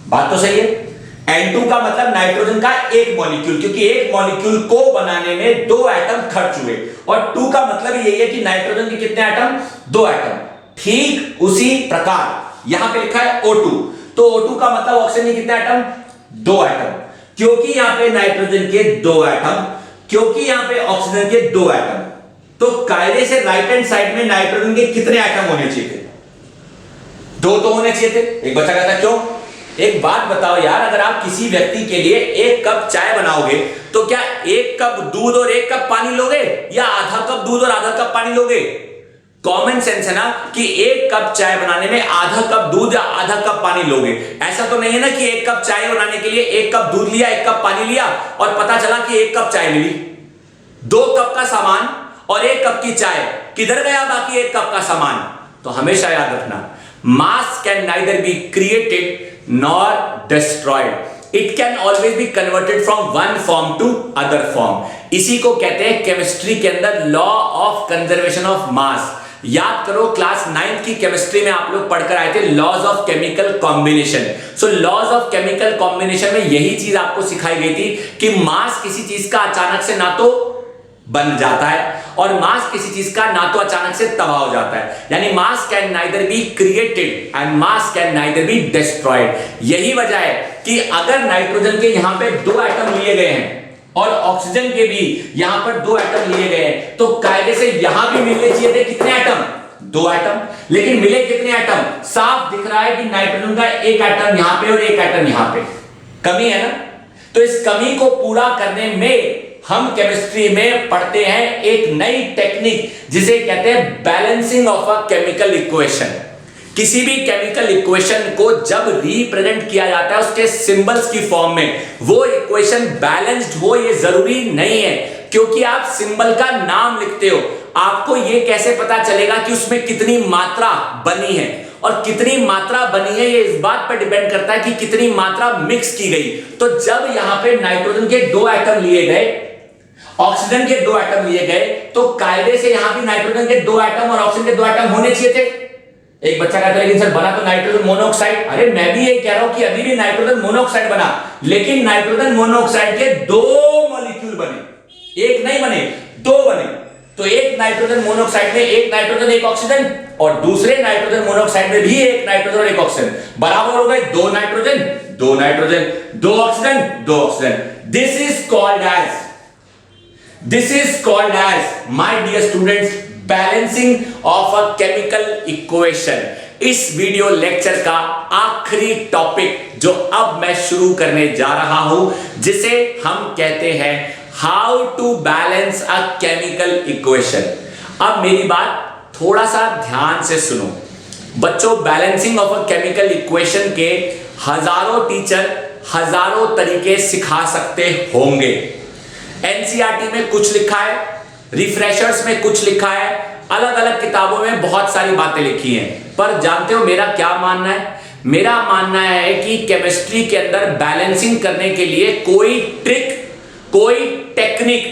बात तो सही है। N2 का मतलब नाइट्रोजन का एक मॉलिक्यूल, क्योंकि एक मॉलिक्यूल को बनाने में दो एटम खर्च हुए, और 2 का मतलब यही है कि नाइट्रोजन के कितने एटम? दो एटम। ठीक उसी प्रकार यहां पे लिखा है O2, तो O2 का मतलब ऑक्सीजन के कितने एटम? दो एटम। क्योंकि यहां पे नाइट्रोजन के दो एटम, क्योंकि यहां पे ऑक्सीजन के दो एटम, तो कायदे से राइट हैंड साइड में नाइट्रोजन के कितने एटम होने चाहिए थे? दो तो होने चाहिए थे। एक बच्चा कहता है क्यों? एक बात बताओ यार, अगर आप किसी व्यक्ति के लिए एक कप चाय बनाओगे तो क्या एक कप दूध और एक कप पानी लोगे या आधा कप दूध और आधा कप पानी लोगे? कॉमन सेंस है ना कि एक कप चाय बनाने में आधा कप दूध या आधा कप पानी लोगे। ऐसा तो नहीं है ना कि एक कप चाय बनाने के लिए एक कप दूध लिया, एक कप पानी लिया और पता चला कि एक कप चाय मिली। 2 कप का सामान और 1 कप की चाय, किधर गया बाकी 1 कप का सामान? तो हमेशा याद रखना, मास can neither be created nor destroyed, it can always be converted from one form to other form। इसी को कहते हैं केमिस्ट्री के अंदर law of conservation of mass. याद करो क्लास 9th की केमिस्ट्री में आप लोग पढ़कर आए थे laws of chemical combination. So laws of chemical combination में यही चीज आपको सिखाई गई थी कि मास किसी चीज का अचानक से ना तो बन जाता है और मास किसी चीज का ना तो अचानक से तबाह हो जाता है। यानी मास can neither be created and mass can neither be destroyed. यही वजह है कि अगर नाइट्रोजन के यहां पे 2 एटम लिए गए हैं और ऑक्सीजन के भी यहां पर 2 एटम लिए गए हैं, तो कायदे से यहां भी मिलने चाहिए थे कितने एटम? 2 एटम। लेकिन मिले कितने एटम? साफ दिख रहा है कि नाइट्रोजन का एक एटम यहां पे और एक एटम यहां पे। कमी है ना? तो इस कमी को पूरा करने में हम केमिस्ट्री में पढ़ते हैं एक नई टेक्निक जिसे कहते हैं balancing of a chemical equation. किसी भी केमिकल इक्वेशन को जब रिप्रेजेंट किया जाता है उसके सिंबल्स की फॉर्म में, वो इक्वेशन बैलेंस्ड हो ये जरूरी नहीं है। क्योंकि आप सिंबल का नाम लिखते हो, आपको ये कैसे पता चलेगा कि उसमें कितनी मात्रा बनी है? और कितनी मात्रा बनी है ये इस बात पर डिपेंड करता है कि कितनी मात्रा मिक्स की गई। तो जब यहां पे नाइट्रोजन के 2 एटम लिए गए, ऑक्सीजन के 2 एटम लिए गए, तो कायदे से यहां भी नाइट्रोजन के 2 एटम और ऑक्सीजन के 2 एटम होने चाहिए थे। एक बच्चा कहता है लेकिन सर बना तो नाइट्रोजन मोनोऑक्साइड। अरे मैं भी ये कह रहा हूं कि अभी भी नाइट्रोजन मोनोऑक्साइड बना, लेकिन नाइट्रोजन मोनोऑक्साइड के 2 मॉलिक्यूल बने, एक नहीं बने, 2 बने। तो एक नाइट्रोजन मोनोऑक्साइड में एक नाइट्रोजन एक ऑक्सीजन और दूसरे नाइट्रोजन मोनोऑक्साइड में भी एक नाइट्रोजन और एक ऑक्सीजन, बराबर हो गए 2 nitrogen 2 nitrogen 2 oxygen 2 oxygen. This is called as my dear students balancing of a chemical equation. इस वीडियो लेक्चर का आखिरी टॉपिक जो अब मैं शुरू करने जा रहा हूं, जिसे हम कहते हैं how to balance a chemical equation. अब मेरी बात थोड़ा सा ध्यान से सुनो बच्चों। Balancing of a chemical equation के हजारों टीचर हजारों तरीके सिखा सकते होंगे। एनसीईआरटी में कुछ लिखा है, रिफ्रेशर्स में कुछ लिखा है, अलग अलग किताबों में बहुत सारी बातें लिखी हैं। पर जानते हो मेरा क्या मानना है? मेरा मानना है कि केमिस्ट्री के अंदर बैलेंसिंग करने के लिए कोई ट्रिक, कोई टेक्निक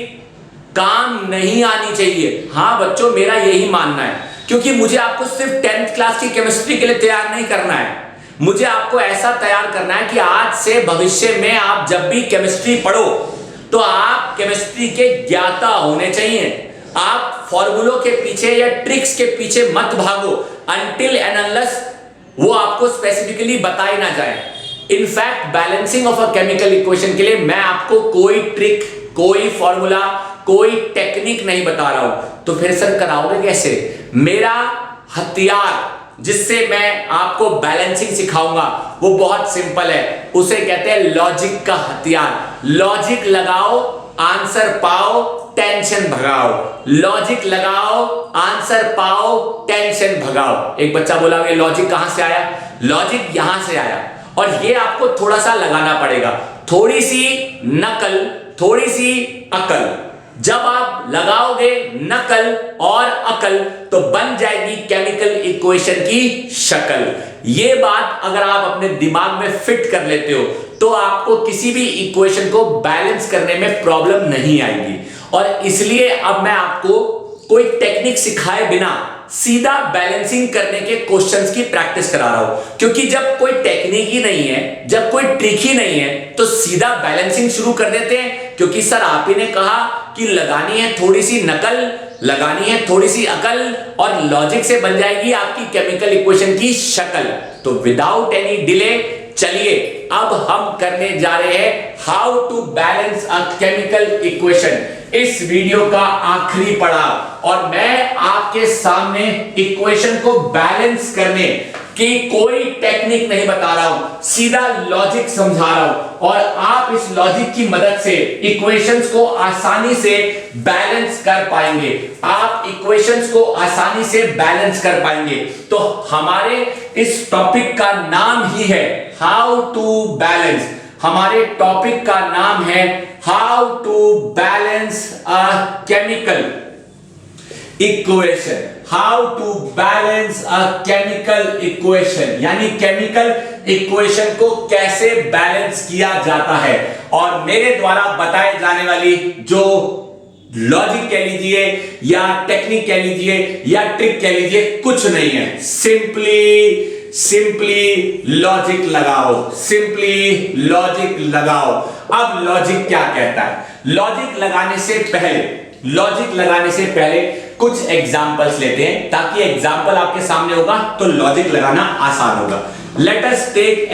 काम नहीं आनी चाहिए। हाँ बच्चों, मेरा यही मानना है, क्योंकि मुझे आपको सिर्फ 10th क्लास की केमिस्ट्री के लिए तैयार नहीं करना है। मुझे आपको ऐसा तैयार करना है कि आज से भविष्य में आप जब भी केमिस्ट्री पढ़ो तो आप केमिस्ट्री के ज्ञाता होने चाहिए। आप फॉर्मूलों के पीछे या ट्रिक्स के पीछे मत भागो अनटिल एंड अनलेस वो आपको स्पेसिफिकली बताई ना जाए। In fact balancing of a chemical equation के लिए मैं आपको कोई ट्रिक, कोई फॉर्मूला, कोई टेक्निक नहीं बता रहा हूं। तो फिर सर कराओगे कैसे? मेरा हथियार जिससे मैं आपको बैलेंसिंग सिखाऊंगा वो बहुत सिंपल है, उसे कहते हैं लॉजिक का हथियार। लॉजिक लगाओ, आंसर पाओ, टेंशन भगाओ। लॉजिक लगाओ, आंसर पाओ, टेंशन भगाओ। एक बच्चा बोला ये लॉजिक कहां से आया? लॉजिक यहां से आया, और ये आपको थोड़ा सा लगाना पड़ेगा। थोड़ी सी नकल, थोड़ी सी अकल। जब आप लगाओगे नकल और अकल तो बन जाएगी केमिकल इक्वेशन की शक्ल। ये बात अगर आप अपने दिमाग में फिट कर लेते हो तो आपको किसी भी इक्वेशन को बैलेंस करने में प्रॉब्लम नहीं आएगी। और इसलिए अब मैं आपको कोई टेक्निक सिखाए बिना सीधा बैलेंसिंग करने के क्वेश्चंस की प्रैक्टिस करा रहा हूं, क्योंकि जब कोई टेक्निक ही नहीं है, जब कोई ट्रिक ही नहीं है तो सीधा बैलेंसिंग शुरू कर देते हैं। क्योंकि सर आप ही ने कहा कि लगानी है थोड़ी सी नकल, लगानी है थोड़ी सी अकल, और लॉजिक से बन जाएगी आपकी केमिकल इक्वेशन की शक्ल। तो विदाउट एनी डिले चलिए अब हम करने जा रहे हैं how to balance a chemical equation. इस वीडियो का आखिरी पड़ाव, और मैं आपके सामने इक्वेशन को बैलेंस करने की कोई टेक्निक नहीं बता रहा हूं, सीधा लॉजिक समझा रहा हूं। और आप इस लॉजिक की मदद से इक्वेशंस को आसानी से बैलेंस कर पाएंगे। आप इक्वेशंस को आसानी से बैलेंस कर पाएंगे। तो हमारे इस टॉपिक का नाम ही है हाउ टू बैलेंस। हमारे टॉपिक का नाम है how to balance a chemical equation. How to balance a chemical equation, यानी केमिकल इक्वेशन को कैसे बैलेंस किया जाता है। और मेरे द्वारा बताए जाने वाली जो लॉजिक कह लीजिए या टेक्निक कह लीजिए या ट्रिक कह लीजिए, कुछ नहीं है। सिंपली लॉजिक लगाओ, सिंपली लॉजिक लगाओ। अब लॉजिक क्या कहता है? लॉजिक लगाने से पहले कुछ एग्जांपल्स लेते हैं, ताकि एग्जांपल आपके सामने होगा तो लॉजिक लगाना आसान होगा। Let us take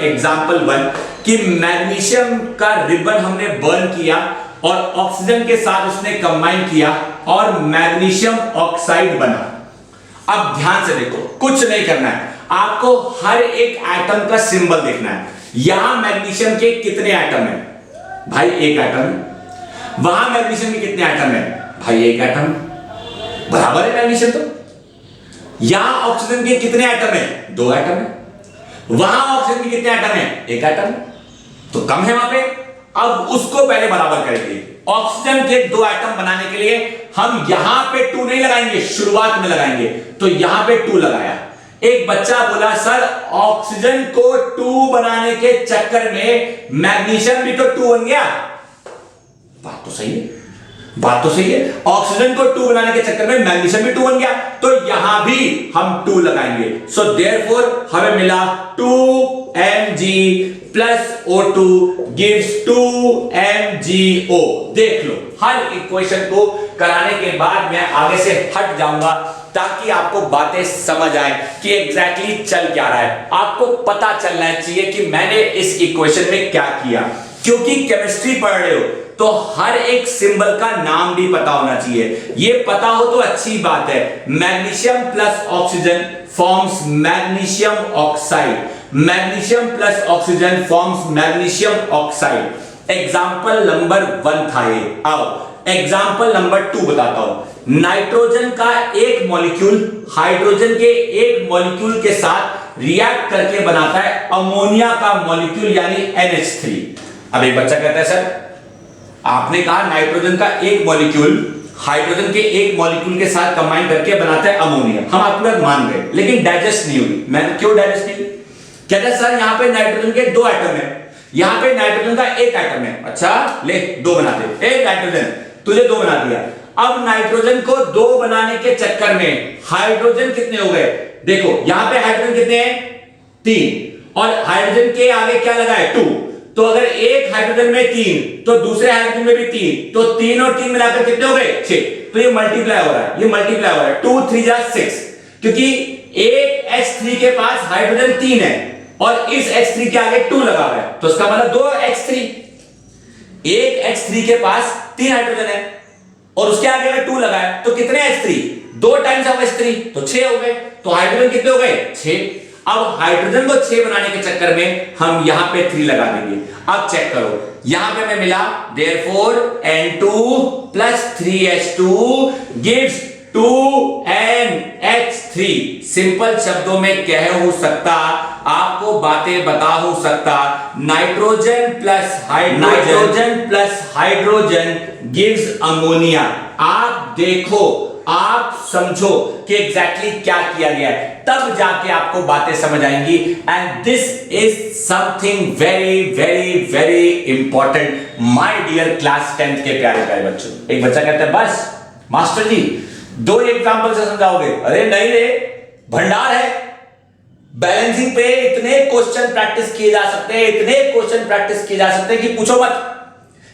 example one कि मैग्नीशियम का रिबन हमने बर्न किया और ऑक्सीजन के साथ उसने कंबाइन किया और मैग्नीशियम ऑक्साइड बना। अब ध्यान से देखो, कुछ नहीं करना है, आपको हर एक एटम का सिंबल देखना है। यहां मैग्नीशियम के कितने एटम है? भाई एक एटम। वहां मैग्नीशियम के कितने एटम है? भाई एक एटम। बराबर है मैग्नीशियम तो। यहां ऑक्सीजन के कितने एटम है? दो एटम है। वहां ऑक्सीजन के कितने एटम है? एक एटम। तो कम है वहां पे। अब उसको पहले बराबर करेंगे। ऑक्सीजन के दो एटम बनाने के लिए हम यहां पे 2 नहीं लगाएंगे, शुरुआत में लगाएंगे। तो यहां पे 2 लगाया। एक बच्चा बोला सर ऑक्सीजन को 2 बनाने के चक्कर में मैग्नीशियम भी तो 2 बन गया। बात तो सही है, ऑक्सीजन को 2 बनाने के चक्कर में मैग्नीशियम भी 2 बन गया, तो यहां भी हम 2 लगाएंगे। सो देयरफॉर हमें मिला 2Mg plus O2 gives 2MgO। देख लो, हर इक्वेशन को कराने के बाद मैं आगे से हट जाऊंगा ताकि आपको बातें समझ आए कि एग्जैक्टली चल क्या रहा है। आपको पता चलना चाहिए कि मैंने इस इक्वेशन में क्या किया, क्योंकि केमिस्ट्री पढ़ रहे हो, तो हर एक सिंबल का नाम भी पता होना चाहिए। ये पता हो तो अच्छी बात है। Magnesium plus oxygen forms magnesium oxide, magnesium plus oxygen forms magnesium oxide. Example number 1 था ये। अब एग्जाम्पल नंबर 2 बताता हूं। नाइट्रोजन का एक मॉलिक्यूल हाइड्रोजन के एक मॉलिक्यूल के साथ रिएक्ट करके बनाता है अमोनिया का मॉलिक्यूल यानी NH3। अब एक बच्चा कहता है सर आपने कहा नाइट्रोजन का एक मॉलिक्यूल हाइड्रोजन के एक मॉलिक्यूल के साथ कंबाइन करके बनाता है अमोनिया। हम आपकी बात मान गए, लेकिन डाइजेस्ट नहीं हुई। मैं क्यों डाइजेस्ट नहीं हुई? कहता है सर यहां पे नाइट्रोजन के 2 एटम है, यहां पे नाइट्रोजन का एक एटम है। अच्छा ले 2 बना दे। एक नाइट्रोजन तुझे 2 बना दिया। अब नाइट्रोजन को 2 बनाने के चक्कर में हाइड्रोजन कितने हो गए? देखो यहां पे हाइड्रोजन कितने हैं? 3, और हाइड्रोजन के आगे क्या लगा है? 2। तो अगर एक हाइड्रोजन में 3 तो दूसरे हाइड्रोजन में भी 3, तो 3 और 3 मिलाकर कितने हो गए? 6। तो ये मल्टीप्लाई हो रहा है, ये मल्टीप्लाई हो रहा है। 2 3 जा 6, क्योंकि एक H3 के पास हाइड्रोजन 3 है और इस H3 के आगे 2 लगा हुआ है, तो इसका मतलब 2 H3। एक H3 के पास 3 हाइड्रोजन है और उसके आगे अगर 2 लगा है तो कितने H3? 2 टाइम्स ऑफ H3, तो 6 हो गए। तो हाइड्रोजन कितने हो गए? 6। अब हाइड्रोजन को 6 बनाने के चक्कर में हम यहां पे 3 लगा देंगे। अब चेक करो, यहां पे मैं मिला therefore N2 plus 3H2 gives 2NH3। Simple शब्दों में कह हो सकता, आपको बातें बता हो सकता, nitrogen plus hydrogen gives ammonia. आप देखो, आप समझो कि एग्जैक्टली क्या किया गया है, तब जाके आपको बातें समझ आएंगी। And this is something very very very important my dear class 10th के प्यारे प्यारे बच्चों। एक बच्चा कहता है बस मास्टर जी 2 एग्जांपल से समझाओगे? अरे नहीं रे, भंडार है। बैलेंसिंग पे इतने क्वेश्चन प्रैक्टिस किए जा सकते हैं, इतने क्वेश्चन प्रैक्टिस किए जा सकते हैं कि पूछो मत।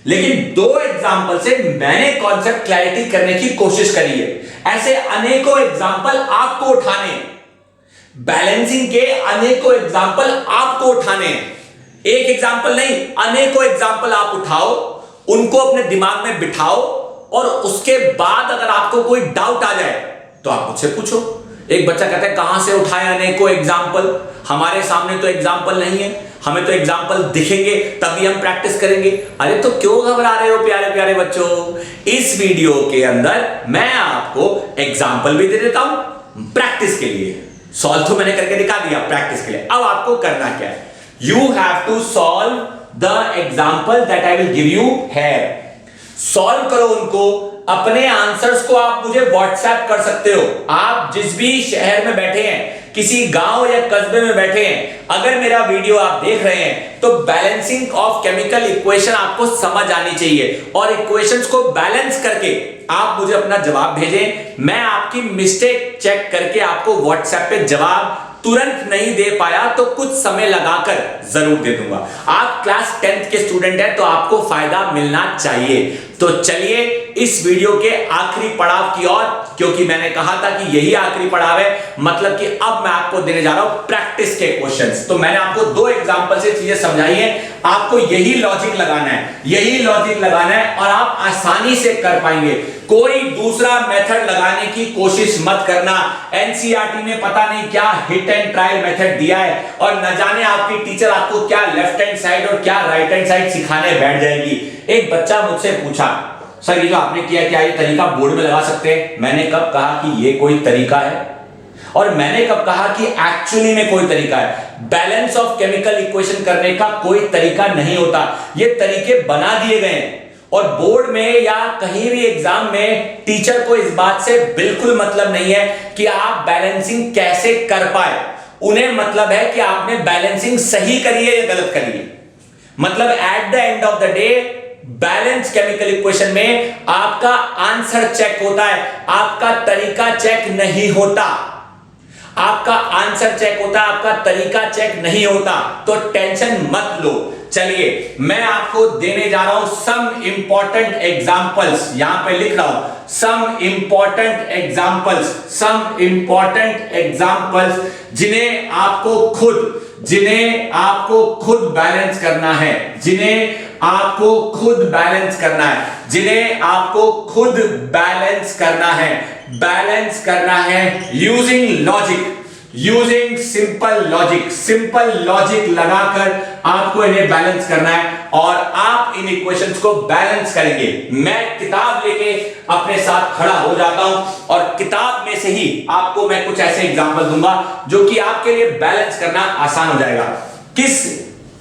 लेकिन 2 एग्जांपल से मैंने कॉन्सेप्ट क्लैरिटी करने की कोशिश करी है। ऐसे अनेकों एग्जांपल आपको उठाने, बैलेंसिंग के अनेकों एग्जांपल आपको उठाने। एक एग्जांपल नहीं, अनेकों एग्जांपल आप उठाओ, उनको अपने दिमाग में बिठाओ और उसके बाद अगर आपको कोई डाउट आ जाए तो आप मुझसे पूछो। एक बच्चा कहता है कहां से उठाए अनेकों एग्जांपल? हमारे सामने तो एग्जांपल नहीं है, हमें तो एग्जाम्पल दिखेंगे तभी हम प्रैक्टिस करेंगे। अरे तो क्यों घबरा रहे हो प्यारे प्यारे बच्चों? इस वीडियो के अंदर मैं आपको एग्जाम्पल भी दे देता हूं प्रैक्टिस के लिए। सॉल्व तो मैंने करके दिखा दिया प्रैक्टिस के लिए। अब आपको करना क्या है? You have to solve the example that I will give you here. Solve करो उनको। अपने आंसर्स को आप मुझे व्हाट्सएप कर सकते हो। आप जिस भी शहर में बैठे हैं, किसी गांव या कस्बे में बैठे हैं, अगर मेरा वीडियो आप देख रहे हैं तो बैलेंसिंग ऑफ केमिकल इक्वेशन आपको समझ आनी चाहिए और इक्वेशंस को बैलेंस करके आप मुझे अपना जवाब भेजें। मैं आपकी मिस्टेक चेक करके आपको व्हाट्सएप पे जवाब तुरंत नहीं दे पाया तो कुछ समय लगाकर जरूर दे दूंगा। आप क्लास 10th के स्टूडेंट हैं तो आपको फायदा मिलना चाहिए। तो चलिए इस वीडियो के आखिरी पड़ाव की ओर, क्योंकि मैंने कहा था कि यही आखिरी पड़ाव है, मतलब कि अब मैं आपको देने जा रहा हूं प्रैक्टिस के क्वेश्चंस। तो मैंने आपको 2 एग्जांपल से चीजें समझाई है, आपको यही लॉजिक लगाना है, यही लॉजिक लगाना है और आप आसानी से कर पाएंगे। कोई दूसरा मेथड लगाने की कोशिश मत करना। एनसीईआरटी ने पता नहीं क्या हिट एंड ट्रायल मेथड दिया है और न जाने आपकी टीचर आपको क्या लेफ्ट हैंड साइड और क्या राइट हैंड साइड सिखाने बैठ जाएगी। एक बच्चा मुझसे पूछा सर ये जो आपने किया क्या ये तरीका बोर्ड में लगा सकते हैं? मैंने कब कहा कि ये कोई तरीका है और मैंने कब कहा कि एक्चुअली में कोई तरीका है? बैलेंस ऑफ केमिकल इक्वेशन करने का कोई तरीका नहीं होता। ये तरीके बना दिए गए हैं और बोर्ड में या कहीं भी एग्जाम में टीचर को इस बात से बिल्कुल मतलब नहीं है कि आप बैलेंसिंग कैसे कर पाए। उन्हें मतलब है कि आपने बैलेंसिंग सही करी है या गलत करी है। मतलब at the end of the day balance chemical equation में आपका आंसर चेक होता है, आपका तरीका चेक नहीं होता। आपका आंसर चेक होता है, आपका तरीका चेक नहीं होता। तो टेंशन मत लो। चलिए मैं आपको देने जा रहा हूं सम इंपॉर्टेंट एग्जांपल्स। यहां पे लिख रहा हूं some important examples, some important examples जिन्हें आपको खुद जिन्हें आपको खुद बैलेंस करना है, जिन्हें आपको खुद बैलेंस करना है, जिन्हें आपको खुद बैलेंस करना है, बैलेंस करना है using logic, using simple logic लगाकर आपको इन्हें बैलेंस करना है और आप इन इक्वेशंस को बैलेंस करेंगे। मैं किताब लेके अपने साथ खड़ा हो जाता हूं और किताब में से ही आपको मैं कुछ ऐसे एग्जांपल दूंगा जो कि आपके लिए बैलेंस करना आसान हो जाएगा। किस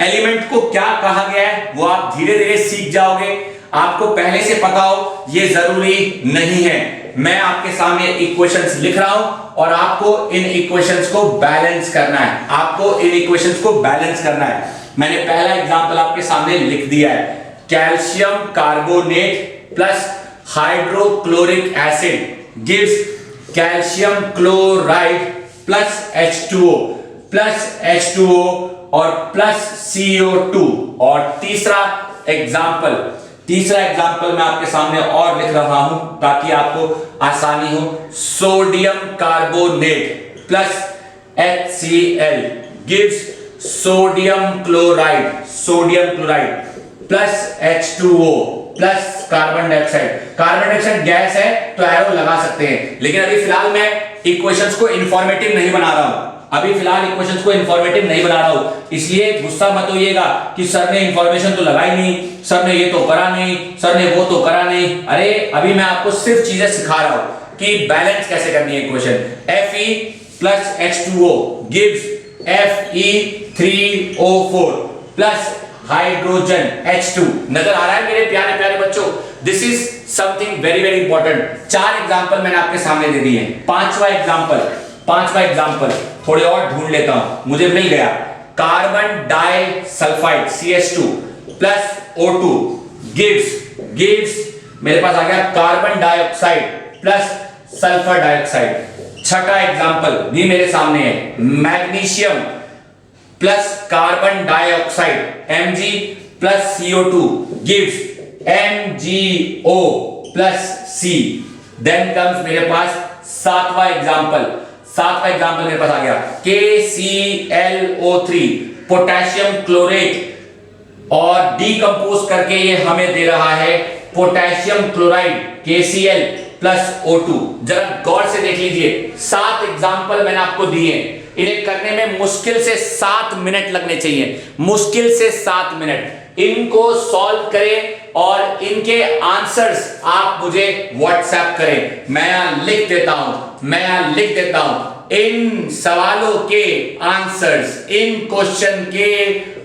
एलिमेंट को क्या कहा गया है वो आप धीरे धीरे सीख जाओगे। आपको पहले से पता हो ये जरूरी नहीं है। मैं आपके सामने इक्वेशंस लिख रहा हूं और आपको इन इक्वेशंस को बैलेंस करना है, आपको इन इक्वेशंस को बैलेंस करना है। मैंने पहला एग्जांपल आपके सामने लिख दिया है, calcium carbonate plus hydrochloric acid gives calcium chloride plus H2O और प्लस CO2। और तीसरा एग्जांपल मैं आपके सामने और लिख रहा हूं ताकि आपको आसानी हो, sodium carbonate plus HCl gives sodium chloride plus H2O plus carbon dioxide gas है तो एरो लगा सकते हैं, लेकिन अभी फिलहाल मैं इक्वेशंस को इंफॉर्मेटिव नहीं बना रहा हूं, इसलिए गुस्सा मत होइएगा कि सर ने इंफॉर्मेशन तो लगाई नहीं, सर ने ये तो करा नहीं, सर ने वो तो करा नहीं। अरे अभी मैं आपको सिर्फ चीजें सिखा रहा हूं कि बैलेंस कैसे करनी है equation. Fe plus H2O gives Fe3O4 plus hydrogen H2। नजर आ रहा है मेरे प्यारे प्यारे बच्चों? This is something very very important. 4 example मैंने आपके सामने दे दिए हैं। पांचवा एग्जांपल थोड़े और ढूंढ लेता हूं, मुझे मिल गया। Carbon disulphide CH2 plus O2 gives मेरे पास आ गया carbon dioxide plus sulphur dioxide. छठा एग्जांपल भी मेरे सामने है, magnesium plus carbon dioxide Mg plus CO2 gives MgO plus C। Then comes मेरे पास सातवां एग्जांपल मेरे पास आ गया, KClO3 पोटेशियम क्लोरेट और डीकंपोज करके ये हमें दे रहा है potassium chloride KCl plus O2। जरा गौर से देख लीजिए, 7 एग्जांपल मैंने आपको दिए, इन्हें करने में मुश्किल से 7 मिनट लगने चाहिए, मुश्किल से 7 मिनट। इनको सॉल्व करें और इनके आंसर्स आप मुझे व्हाट्सएप करें। मैं यहां लिख देता हूं इन सवालों के आंसर्स, इन क्वेश्चन के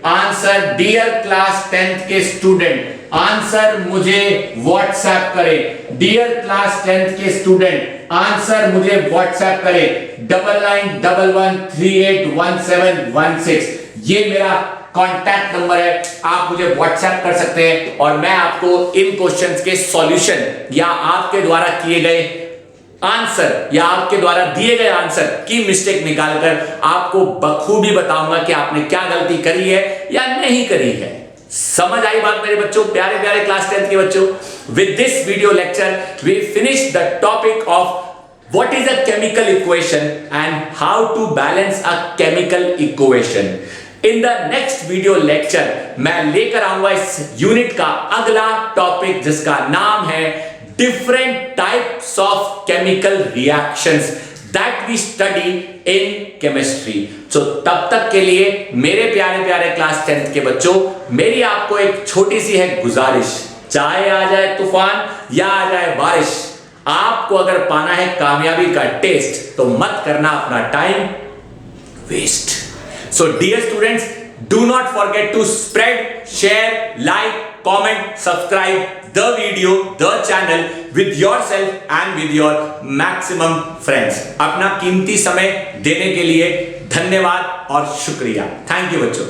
आंसर डियर क्लास 10th के स्टूडेंट, आंसर मुझे व्हाट्सएप करें। डियर क्लास 10th के स्टूडेंट आंसर मुझे व्हाट्सएप करें 9911381716। ये मेरा कांटेक्ट नंबर है, आप मुझे व्हाट्सएप कर सकते हैं और मैं आपको इन क्वेश्चंस के सॉल्यूशन या आपके द्वारा किए गए आंसर या आपके द्वारा दिए गए आंसर की मिस्टेक निकालकर आपको बखूबी बताऊंगा कि आपने क्या गलती करी है या नहीं करी है। समझ आई बात मेरे बच्चों, प्यारे प्यारे क्लास 10th के बच्चों? With this video lecture we finish the topic of what is a chemical equation and how to balance a chemical equation. In the next video lecture मैं लेकर आऊंगा इस यूनिट का अगला टॉपिक जिसका नाम है different types of chemical reactions that we study in chemistry. So तब तक के लिए मेरे प्यारे प्यारे क्लास 10th के बच्चों, मेरी आपको एक छोटी सी है गुजारिश, चाहे आ जाए तूफान या आ जाए बारिश, आपको अगर पाना है कामयाबी का टेस्ट तो मत करना अपना time waste. So dear students, do not forget to spread, share, like, comment, subscribe the video, the channel with yourself and with your maximum friends. अपना कीमती समय देने के लिए धन्यवाद और शुक्रिया। थैंक यू बच्चों।